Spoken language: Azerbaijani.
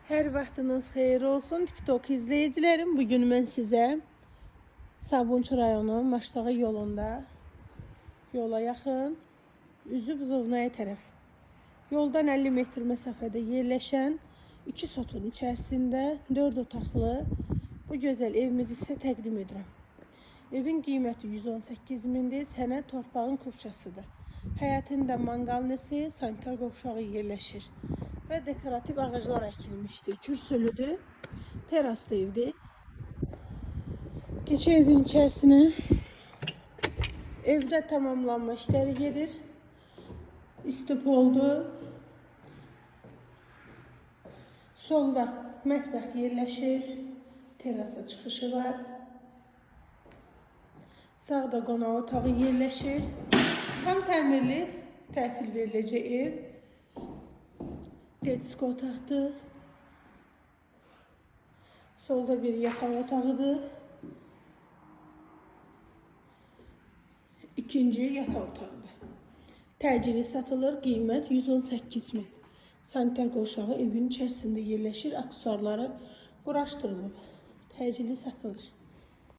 Her vaxtınız xeyir olsun TikTok izleyicilerim. Bugün mən sizə Sabunçu rayonu Maştağı yolunda yola yaxın üzü Buzovnaya tərəf yoldan 50 metr məsafədə yerləşən 2 sotun içərisində 4 otaqlı bu gözəl evimizi sizə təqdim edirəm. Evin qiyməti 118 mindir. Sənəd torpağın kupçasıdır. Həyətində manqalnesi, sanitar qovşağı yerləşir və dekorativ ağaclar əkilmişdir. Kürsülüdür, teraslı evdir. Keçək evin içərisinə. Evdə tamamlanma işləri gedir. İstipoldu. Solda mətbəx yerləşir. Terasa çıxışı var. Sağda qonaq otağı yerləşir. Tam təmirli təhvil veriləcək ev. Detski otaqdır. Solda bir yataq otağıdır. İkinci yataq otağıdır. Təcili satılır. Qiymət 118 min. Sanitar qovşağı evin içərisində yerləşir. Aksesuarları quraşdırılıb. Təcili satılır.